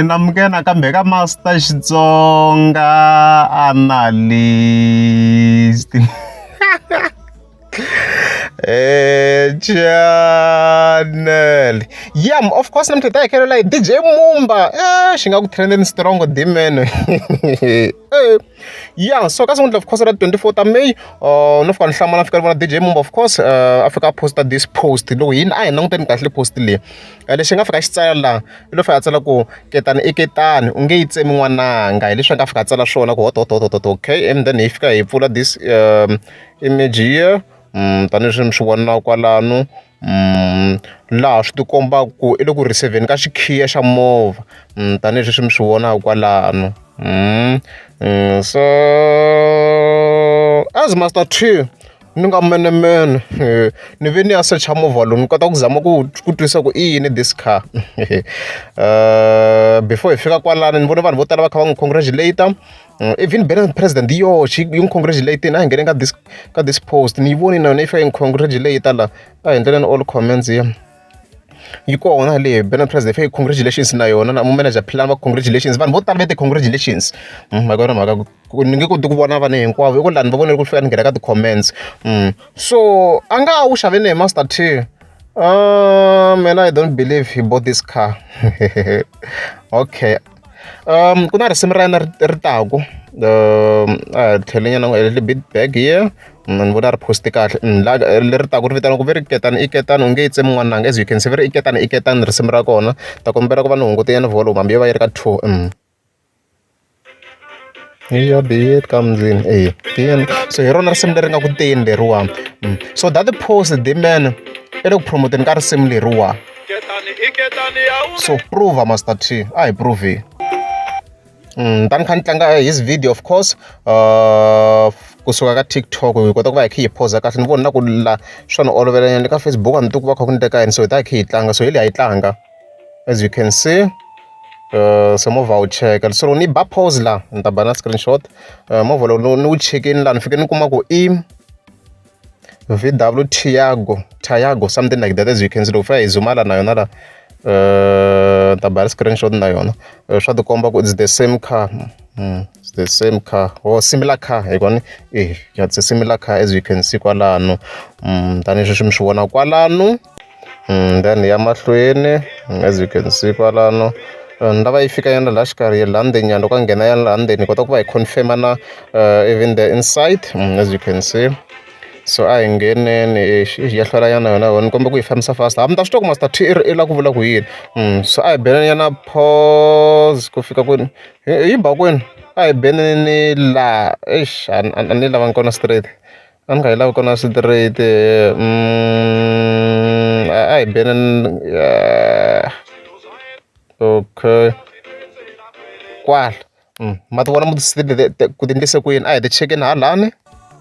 namukela kambe ka Master Xitsonga analyst. Channel. Yeah, of course, I'm today like DJ Mumba. She got trending strong demon. Yeah, so guys, of course, that 24th of May. No for some Africa DJ Mumba, of course. Africa posted this post. No, in I know them actually posted le. Le shenga Africa style la. Lo fa tsala ko ketane eketane. Unge itse mwana nga. Le shenga Africa tsala shona ko okay. And then if I pull this image here. Taniswi mi swi vona kwalano laha swi tikomba ku i le ku receive-ni ka xikhiya xa movha taniswi mi swi vonaka kwalano so as Master T ni nga menemene ni ve ni ya searcha movha lowu ni kota ku zama ku twisisa ku i yini this car before hi fika kwalano ni vone vanhu vo tala va kha va n'wi congratulate even president yoxe yi n'wi congratulate a hi nghene ka this post ni yi voni na yona yi fika yi n'wi congratulate la a hi ndleleni all comments yi kona leyi president yi congratulations na yona na manager plan va congratulations vanhu vo tala va congratulations mhaka yona mhaka ni nge koti ku vona vanhu hinkwavo hi ku lani va vonile ku fika ni nghena ka ti-comments so a nga wu xaveni hi Master T man, I don't believe he bought this car. Okay. Ku na risimu ra yena ri taku tlhelanyana a little bit back here ni vona ri poste kahle leri taku ri vitana ku ve ri ketani iketani u nge yi tsemi n'wananga as you can see ve ri iketani risimu ra kona ta kombela ku va ni hunguteyana volume hambi yo va yi ri ka 2 Your beard comes in. So hi rona risimu leri nga ku teni leriwa so that post the man i le ku promoteni ka risimu leriwa so prove Master T a hi prove tani kha ni tlanga his video of course kusuka ka TikTok hi kota ku va hi kha hi phosa kahle ni vona na ku la swa ni olovelanyana ka Facebook a ni tiku va kha ku ni teka yini so hi ta hi kha hi tlanga so hi leyi a yi tlanga as you can see so movha wu cheka so ni ba pause la ni ta ba na screenshot movha lowu ni wu chekini la ni fike ni kuma ku i VW Tiago something like that as you can see loko fa hi zooma la na yona la ta ba screenshot na yona swa ti komba ku it's the same car it's the same car or similar car hi vona it's a similar car as you can see kwalano tanihileswi mi swi vona kwalano then ya mahlweni as you can see kwalano ni lava yi fika yana laha xikarhi laha ndzeni loko a nghena yana laha ndzeni hi kota ku va hi confirma na even the inside as you can see so a hi ngheneni ya hlwela yana yona ni kombe ku yi fambisa fast hambi ta swi twa ku Master T i la ku vula ku yini so a hi beneni yana pause ku fika kwini hi ba kwini a hi beneni laha a ni lavanga kona straight a ni nga yi lavi kona straight a hi beneni okay kwala ma ti vona ku ti endlise ku yini a hi ti chekeni halani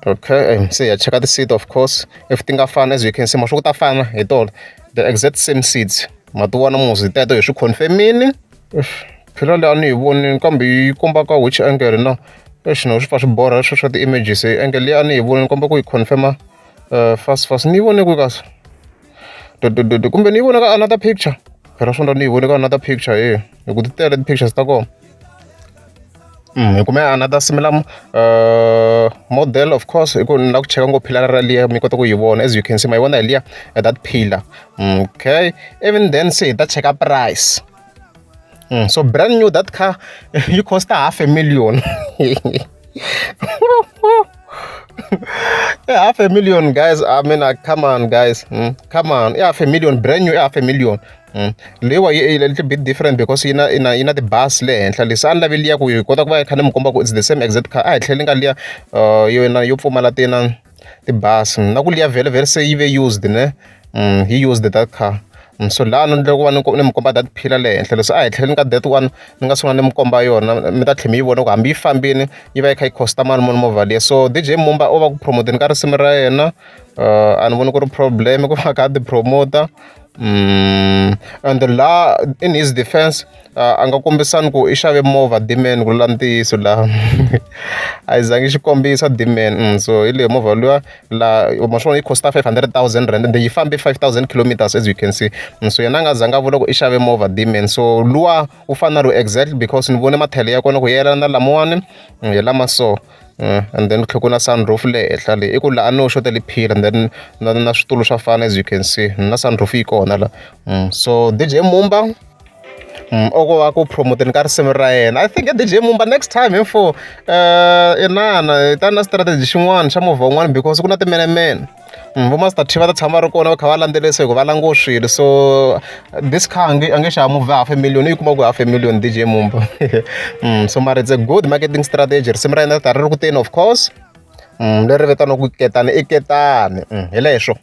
okay se ya cheka ti-seat of course everything ka fana as you can see ma swi ku ta fana hi tona the exact same seats ma ti vona muzi teto hi swi confirmini phela leyi a ni hi vonini kambe yi komba ka which angle na xina swi fa swi borha swo swa ti-images angle leyi a ni hi vonini komba ku yi confirma fast ni yi vone ku kasi kumbe ni yi vone ka another picture phela swona ni yi vone ka another picture hi ku ti tele ti-pictures ta kona hi kume another similar model of course hi ku ni la ku cheka ngopfu pillar ra liya mi kota ku yi vona as you can see ma yi vona hi liya that pillar okay even then se hi ta cheka price so brand new that car you cost $500,000 $500,000 guys I mean come on guys come on $500,000 brand new $500,000 leyiwa yi a little bit different because yi na ti-bus le henhla leswi a ni lavi liya ku hi kota ku va hi kha ni mi komba ku it's the same exact car a hi tlheli nga liya yona yo pfumala ti-bus na ku liya vhele se yi ve used ne hi used that car so laha ni loko va ni mi komba that phila le henhla leswi a hi tlheli ka that one ni nga sungula ni mi komba yona mi ta tlhela mi yi vona ku hambi yi fambini yi va yi kha yi costa mali muni movha liya so DJ Mumba o va ku promoteni ka risimu ra yena a ni voni ku ri problem ku va kha a ti-promoter. And la in his defense a nga kombisani ku i xave movha Dman ku la ntiyiso laha a yi zangi xi kombisa Dman. So hi leyi movha luya la maswona yi costa 500,000 rand ende yi fambe 5,000 kilometers as you can see. So yena a nga zanga a vula ku i xave movha Dman. So luwa u fana na ro exactly because ni vone mathele ya kona ku yelana na lamawani hi lama so. And then ku na sunroof le henhla le i ku la a no xotele phila, and then na switulu swa fana as you can see na sunroof yi kona la. So DJ Mumba oko va ku promoteni ka risimu ra yena. I think DJ Mumba next time info inana ta na strategy xin'wana xa movha wun'wana because ku na timenemene vo master chief va ta tshama va ri kona va kha va landzelisa hi ku va lango swilo. So this car a nge xava movha $500,000 yi kuma ku $500,000 DJ Mumba. So mara it's a good marketing strategy. Risimu ra yena ta ri ri ku teni of course leri vitaniwaku Ketani i Ketani hi leswo.